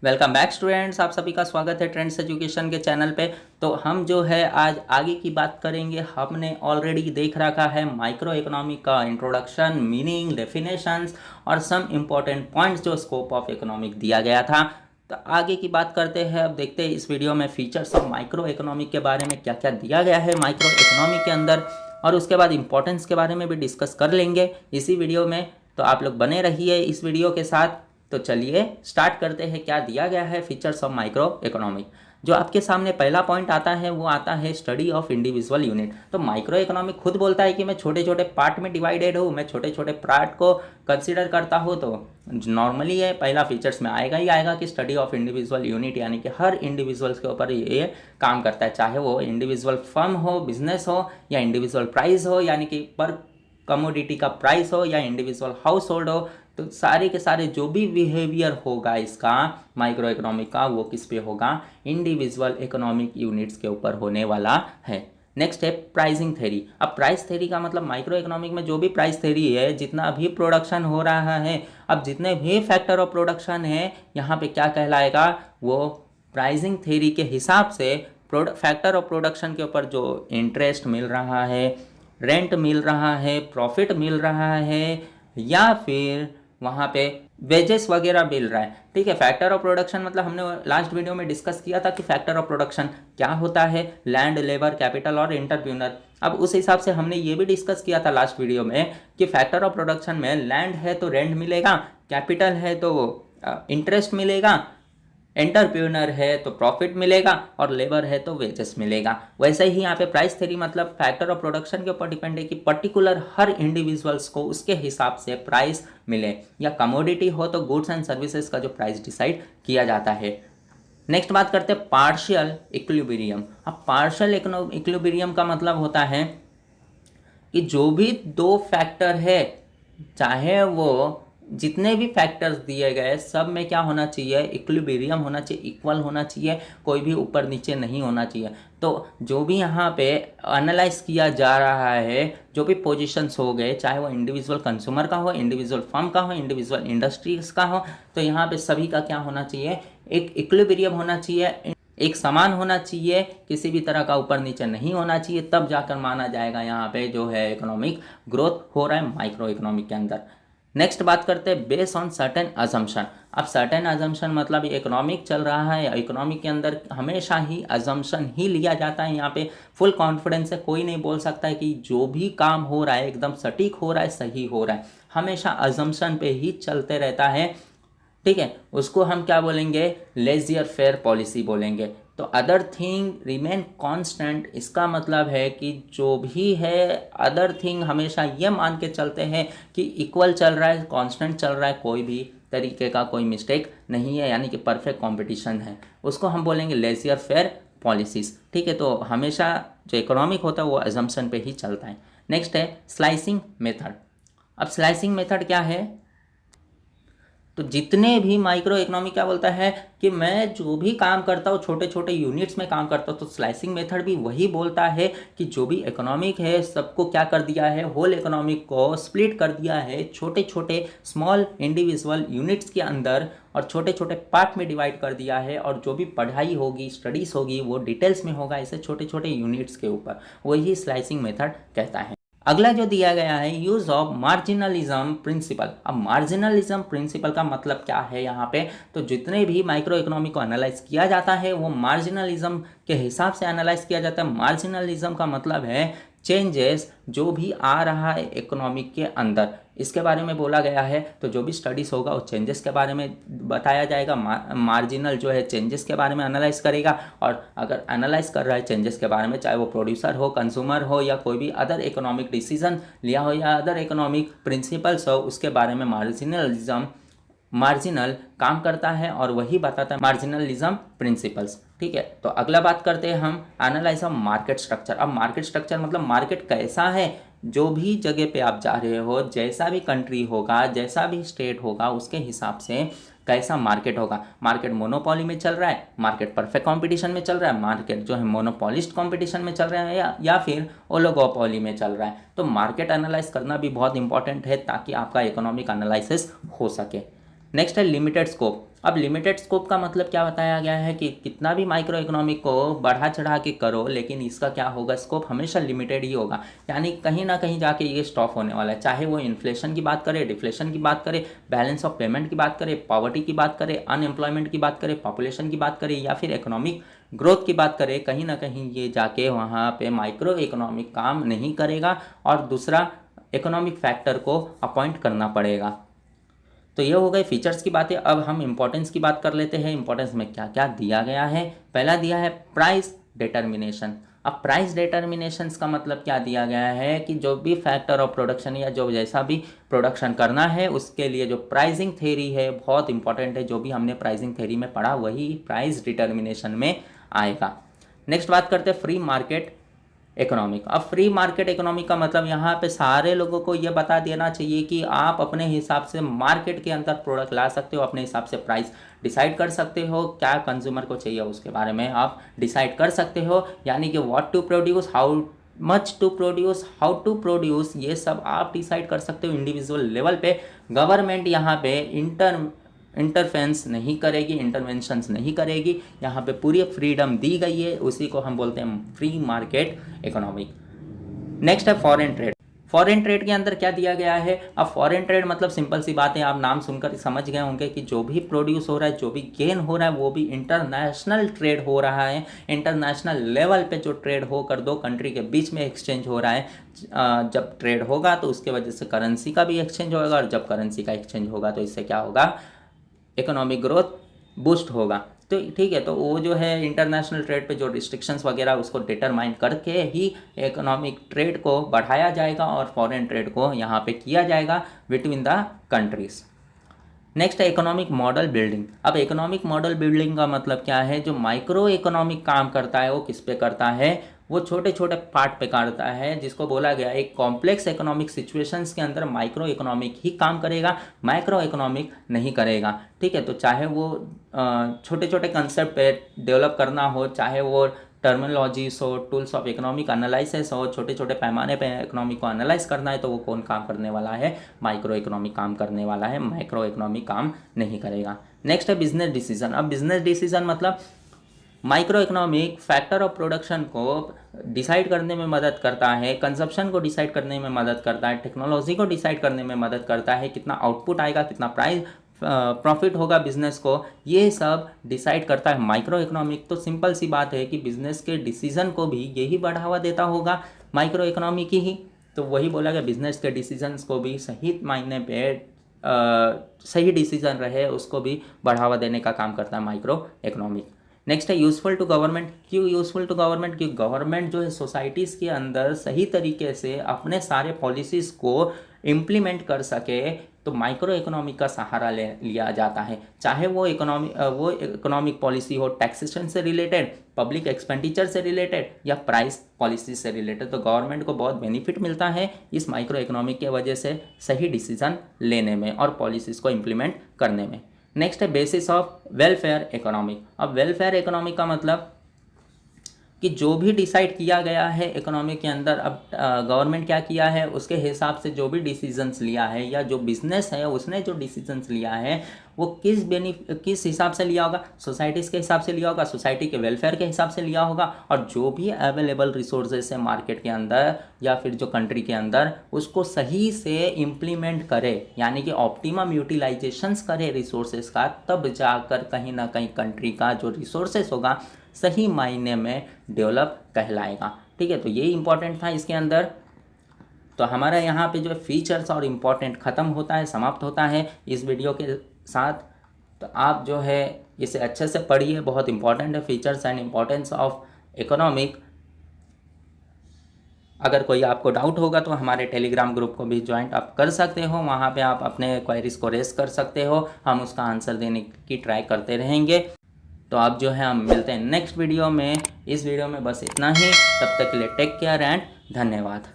Welcome back students, आप सभी का स्वागत है ट्रेंड्स एजुकेशन के चैनल पे। तो हम जो है आज आगे की बात करेंगे। हमने ऑलरेडी देख रखा है माइक्रो इकोनॉमी का इंट्रोडक्शन, मीनिंग, डेफिनेशंस और सम इम्पॉर्टेंट पॉइंट्स जो स्कोप ऑफ इकोनॉमिक दिया गया था। तो आगे की बात करते हैं। अब देखते हैं इस वीडियो में फीचर्स ऑफ माइक्रो इकोनॉमिक के बारे में क्या क्या दिया गया है माइक्रो इकोनॉमिक के अंदर, और उसके बाद इंपॉर्टेंस के बारे में भी डिस्कस कर लेंगे इसी वीडियो में। तो आप लोग बने रहिए इस वीडियो के साथ। तो चलिए स्टार्ट करते हैं क्या दिया गया है फीचर्स ऑफ माइक्रो इकोनॉमिक। जो आपके सामने पहला पॉइंट आता है वो आता है स्टडी ऑफ इंडिविजुअल यूनिट। तो माइक्रो इकोनॉमिक खुद बोलता है कि मैं छोटे छोटे पार्ट में डिवाइडेड हूँ, मैं छोटे छोटे पार्ट को कंसीडर करता हूँ। तो नॉर्मली ये पहला फीचर्स में आएगा ही आएगा कि स्टडी ऑफ इंडिविजुअल यूनिट, यानी कि हर इंडिविजुअल्स के ऊपर ये काम करता है, चाहे वो इंडिविजुअल फर्म हो, बिजनेस हो, या इंडिविजुअल प्राइस हो, यानी कि पर कमोडिटी का प्राइस हो, या इंडिविजुअल हाउस होल्ड हो। तो सारे के सारे जो भी बिहेवियर होगा इसका माइक्रो इकोनॉमिक का, वो किस पे होगा? इंडिविजुअल इकोनॉमिक यूनिट्स के ऊपर होने वाला है। नेक्स्ट है प्राइसिंग थ्योरी। अब प्राइस थ्योरी का मतलब माइक्रो इकोनॉमिक में जो भी प्राइस थ्योरी है, जितना भी प्रोडक्शन हो रहा है, अब जितने भी फैक्टर ऑफ प्रोडक्शन है यहाँ पे क्या कहलाएगा? वो प्राइसिंग थ्योरी के हिसाब से फैक्टर ऑफ प्रोडक्शन के ऊपर जो इंटरेस्ट मिल रहा है, रेंट मिल रहा है, प्रॉफिट मिल रहा है, या फिर वहाँ पे वेजेस वगैरह मिल रहा है। ठीक है, फैक्टर ऑफ प्रोडक्शन मतलब हमने लास्ट वीडियो में डिस्कस किया था कि फैक्टर ऑफ प्रोडक्शन क्या होता है, लैंड, लेबर, कैपिटल और एंटरप्रेन्योर। अब उस हिसाब से हमने ये भी डिस्कस किया था लास्ट वीडियो में कि फैक्टर ऑफ प्रोडक्शन में लैंड है तो रेंट मिलेगा, कैपिटल है तो इंटरेस्ट मिलेगा, एंटरप्रेन्योर है तो प्रॉफिट मिलेगा, और लेबर है तो वेजेस मिलेगा। वैसे ही यहाँ पे प्राइस थ्योरी मतलब फैक्टर ऑफ प्रोडक्शन के ऊपर डिपेंड है कि पर्टिकुलर हर इंडिविजुअल्स को उसके हिसाब से प्राइस मिले, या कमोडिटी हो तो गुड्स एंड सर्विसेज का जो प्राइस डिसाइड किया जाता है। नेक्स्ट बात करते हैं पार्शियल इक्विलिब्रियम। अब पार्शियल इक्विलिब्रियम का मतलब होता है कि जो भी दो फैक्टर है, चाहे वो जितने भी फैक्टर्स दिए गए सब में क्या होना चाहिए? इक्विलिब्रियम होना चाहिए, इक्वल होना चाहिए, कोई भी ऊपर नीचे नहीं होना चाहिए। तो जो भी यहाँ पे एनालाइज किया जा रहा है, जो भी पोजीशंस हो गए, चाहे वो इंडिविजुअल कंज्यूमर का हो, इंडिविजुअल फर्म का हो, इंडिविजुअल इंडस्ट्रीज का हो, तो यहाँ पे सभी का क्या होना चाहिए? एक इक्विलिब्रियम होना चाहिए, एक समान होना चाहिए, किसी भी तरह का ऊपर नीचे नहीं होना चाहिए। तब जाकर माना जाएगा यहाँ पे जो है इकोनॉमिक ग्रोथ हो रहा है माइक्रो इकोनॉमिक के अंदर। नेक्स्ट बात करते हैं बेस ऑन सर्टेन अजम्पशन। अब सर्टेन अजम्पशन मतलब इकोनॉमिक चल रहा है, इकोनॉमिक के अंदर हमेशा ही अजम्पशन ही लिया जाता है। यहाँ पे फुल कॉन्फिडेंस से कोई नहीं बोल सकता है कि जो भी काम हो रहा है एकदम सटीक हो रहा है, सही हो रहा है। हमेशा अजम्पशन पे ही चलते रहता है। ठीक है, उसको हम क्या बोलेंगे? लेजियर फेयर पॉलिसी बोलेंगे। तो अदर थिंग रिमेन कांस्टेंट, इसका मतलब है कि जो भी है अदर थिंग हमेशा ये मान के चलते हैं कि इक्वल चल रहा है, कांस्टेंट चल रहा है, कोई भी तरीके का कोई मिस्टेक नहीं है, यानी कि परफेक्ट कंपटीशन है। उसको हम बोलेंगे लेजियर फेयर पॉलिसीज। ठीक है, तो हमेशा जो इकोनॉमिक होता है वो अजम्पशन पे ही चलता है। नेक्स्ट है स्लाइसिंग मेथड। अब स्लाइसिंग मेथड क्या है? तो जितने भी माइक्रो इकोनॉमी क्या बोलता है कि मैं जो भी काम करता हूँ छोटे छोटे यूनिट्स में काम करता हूँ। तो स्लाइसिंग मेथड भी वही बोलता है कि जो भी इकोनॉमिक है सबको क्या कर दिया है? होल इकोनॉमिक को स्प्लिट कर दिया है छोटे छोटे स्मॉल इंडिविजुअल यूनिट्स के अंदर, और छोटे छोटे पार्ट में डिवाइड कर दिया है। और जो भी पढ़ाई होगी, स्टडीज़ होगी, वो डिटेल्स में होगा ऐसे छोटे छोटे यूनिट्स के ऊपर। वही स्लाइसिंग मेथड कहता है। अगला जो दिया गया है यूज ऑफ मार्जिनलिज्म प्रिंसिपल। अब मार्जिनलिज्म प्रिंसिपल का मतलब क्या है यहाँ पे? तो जितने भी माइक्रो इकोनॉमी को एनालाइज किया जाता है वो मार्जिनलिज्म के हिसाब से एनालाइज किया जाता है। मार्जिनलिज्म का मतलब है चेंजेस जो भी आ रहा है इकोनॉमिक के अंदर, इसके बारे में बोला गया है। तो जो भी स्टडीज़ होगा वो चेंजेस के बारे में बताया जाएगा। मार्जिनल जो है चेंजेस के बारे में एनालाइज करेगा, और अगर एनालाइज कर रहा है चेंजेस के बारे में, चाहे वो प्रोड्यूसर हो, कंज्यूमर हो, या कोई भी अदर इकोनॉमिक डिसीजन लिया हो, या अदर इकोनॉमिक प्रिंसिपल्स हो, उसके बारे में मार्जिनल काम करता है और वही बताता है मार्जिनलिज्म प्रिंसिपल्स। ठीक है, तो अगला बात करते हैं हम एनालाइज ऑफ मार्केट स्ट्रक्चर। अब मार्केट स्ट्रक्चर मतलब मार्केट कैसा है? जो भी जगह पे आप जा रहे हो, जैसा भी कंट्री होगा, जैसा भी स्टेट होगा, उसके हिसाब से कैसा मार्केट होगा। मार्केट मोनोपोली में चल रहा है, मार्केट परफेक्ट कंपटीशन में चल रहा है, मार्केट जो है मोनोपोलिस्ट कंपटीशन में चल रहा है, या फिर ओलिगोपोली में चल रहा है। तो मार्केट एनालाइज करना भी बहुत इंपॉर्टेंट है ताकि आपका इकोनॉमिक एनालिसिस हो सके। नेक्स्ट है लिमिटेड स्कोप। अब लिमिटेड स्कोप का मतलब क्या बताया गया है कि कितना भी माइक्रो इकोनॉमिक को बढ़ा चढ़ा के करो, लेकिन इसका क्या होगा, स्कोप हमेशा लिमिटेड ही होगा। यानी कहीं ना कहीं जाके ये स्टॉप होने वाला है। चाहे वो इन्फ्लेशन की बात करे, डिफ्लेशन की बात करे, बैलेंस ऑफ पेमेंट की बात करे, पॉवर्टी की बात करे, अनएम्प्लॉयमेंट की बात करे, पॉपुलेशन की बात करे, या फिर इकोनॉमिक ग्रोथ की बात करें, कहीं ना कहीं ये जाके वहाँ पे माइक्रो इकोनॉमिक काम नहीं करेगा और दूसरा इकोनॉमिक फैक्टर को अपॉइंट करना पड़ेगा। तो ये हो गए फीचर्स की बातें। अब हम इंपॉर्टेंस की बात कर लेते हैं। इंपॉर्टेंस में क्या क्या दिया गया है। पहला दिया है प्राइस डिटर्मिनेशन। अब प्राइस डिटर्मिनेशंस का मतलब क्या दिया गया है कि जो भी फैक्टर ऑफ प्रोडक्शन या जो जैसा भी प्रोडक्शन करना है उसके लिए जो प्राइसिंग थ्योरी है बहुत इंपॉर्टेंट है। जो भी हमने प्राइसिंग थ्योरी में पढ़ा वही प्राइस डिटर्मिनेशन में आएगा। नेक्स्ट बात करते हैं फ्री मार्केट इकोनॉमिक। अब फ्री मार्केट इकोनॉमिक का मतलब यहाँ पे सारे लोगों को ये बता देना चाहिए कि आप अपने हिसाब से मार्केट के अंदर प्रोडक्ट ला सकते हो, अपने हिसाब से प्राइस डिसाइड कर सकते हो, क्या कंज्यूमर को चाहिए उसके बारे में आप डिसाइड कर सकते हो। यानी कि what to produce, how much to produce, how to produce, ये सब आप डिसाइड कर सकते हो इंडिविजुअल लेवल पे। गवर्नमेंट यहाँ पे इंटरफेंस नहीं करेगी, इंटरवेंशंस नहीं करेगी। यहाँ पे पूरी फ्रीडम दी गई है, उसी को हम बोलते हैं फ्री मार्केट इकोनॉमिक। नेक्स्ट है फॉरेन ट्रेड। फॉरेन ट्रेड के अंदर क्या दिया गया है। अब फॉरेन ट्रेड मतलब सिंपल सी बात है, आप नाम सुनकर समझ गए होंगे कि जो भी प्रोड्यूस हो रहा है, जो भी गेन हो रहा है, वो भी इंटरनेशनल ट्रेड हो रहा है। इंटरनेशनल लेवल पे जो ट्रेड होकर दो कंट्री के बीच में एक्सचेंज हो रहा है। जब ट्रेड होगा तो उसके वजह से करेंसी का भी एक्सचेंज होगा, और जब करेंसी का एक्सचेंज होगा तो इससे क्या होगा, इकोनॉमिक ग्रोथ बूस्ट होगा। तो ठीक है, तो वो जो है इंटरनेशनल ट्रेड पे जो रिस्ट्रिक्शंस वगैरह उसको डिटरमाइन करके ही इकोनॉमिक ट्रेड को बढ़ाया जाएगा और फॉरेन ट्रेड को यहाँ पे किया जाएगा बिटवीन द कंट्रीज। नेक्स्ट है इकोनॉमिक मॉडल बिल्डिंग। अब इकोनॉमिक मॉडल बिल्डिंग का मतलब क्या है, जो माइक्रो इकोनॉमिक काम करता है वो किस पे करता है, वो छोटे छोटे पार्ट पे करता है, जिसको बोला गया एक कॉम्प्लेक्स इकोनॉमिक सिचुएशंस के अंदर माइक्रो इकोनॉमिक ही काम करेगा, माइक्रो इकोनॉमिक नहीं करेगा। ठीक है, तो चाहे वो छोटे छोटे कंसेप्ट पे डेवलप करना हो, चाहे वो टर्मिनोलॉजीज हो, टूल्स ऑफ इकोनॉमिक एनालिसिस हो, छोटे छोटे पैमाने पे इकोनॉमिक को एनालाइज करना है, तो वो कौन काम करने वाला है, माइक्रो इकोनॉमिक काम करने वाला है, माइक्रो इकोनॉमिक काम नहीं करेगा। नेक्स्ट है बिजनेस डिसीजन। अब बिजनेस डिसीजन मतलब micro economic factor of production को डिसाइड करने में मदद करता है, कंजप्शन को डिसाइड करने में मदद करता है, टेक्नोलॉजी को डिसाइड करने में मदद करता है, कितना आउटपुट आएगा, कितना प्राइस प्रॉफिट होगा बिजनेस को, ये सब डिसाइड करता है माइक्रो इकोनॉमिक। तो सिंपल सी बात है कि बिजनेस के डिसीजन को भी यही बढ़ावा देता होगा, माइक्रो इकोनॉमिक ही। तो वही बोला गया बिजनेस के डिसीजंस को भी सही मायने पे सही डिसीजन रहे उसको भी बढ़ावा देने का काम करता है माइक्रो इकोनॉमिक। नेक्स्ट है यूज़फुल टू गवर्नमेंट। क्यों यूज़फुल टू गवर्नमेंट, क्योंकि गवर्नमेंट जो है सोसाइटीज़ के अंदर सही तरीके से अपने सारे पॉलिसीज़ को इम्प्लीमेंट कर सके, तो माइक्रो इकोनॉमिक का सहारा ले लिया जाता है। चाहे वो इकोनॉमिक पॉलिसी हो टैक्सेशन से रिलेटेड, पब्लिक एक्सपेंडिचर से रिलेटेड, या प्राइस पॉलिसी से रिलेटेड, तो गवर्नमेंट को बहुत बेनिफिट मिलता है इस माइक्रो इकोनॉमिक के वजह से सही डिसीजन लेने में और पॉलिसीज़ को इम्प्लीमेंट करने में। नेक्स्ट है बेसिस ऑफ वेलफेयर इकोनॉमिक। अब वेलफेयर इकोनॉमिक का मतलब कि जो भी डिसाइड किया गया है इकोनॉमी के अंदर, अब गवर्नमेंट क्या किया है उसके हिसाब से जो भी डिसीजंस लिया है, या जो बिजनेस है उसने जो डिसीजंस लिया है वो किस हिसाब से लिया होगा, सोसाइटीज़ के हिसाब से लिया होगा, सोसाइटी के वेलफेयर के हिसाब से लिया होगा, और जो भी अवेलेबल रिसोर्सेज है मार्केट के अंदर या फिर जो कंट्री के अंदर उसको सही से इम्प्लीमेंट करे, यानी कि ऑप्टिमम यूटिलाइजेशंस करे रिसोर्सेज का, तब जाकर कहीं ना कहीं कंट्री का जो रिसोर्सेज होगा सही मायने में डेवलप कहलाएगा। ठीक है, तो ये इंपॉर्टेंट था इसके अंदर। तो हमारा यहाँ पे जो फीचर्स और इम्पॉर्टेंट ख़त्म होता है, समाप्त होता है इस वीडियो के साथ। तो आप जो है इसे अच्छे से पढ़िए, बहुत इंपॉर्टेंट है features and importance of economic. अगर कोई आपको डाउट होगा तो हमारे टेलीग्राम ग्रुप को भी ज्वाइन आप कर सकते हो, वहाँ पे आप अपने क्वेरीज को रेस कर सकते हो, हम उसका आंसर देने की ट्राई करते रहेंगे। तो आप जो है हम मिलते हैं नेक्स्ट वीडियो में। इस वीडियो में बस इतना ही, तब तक के लिए टेक केयर एंड धन्यवाद।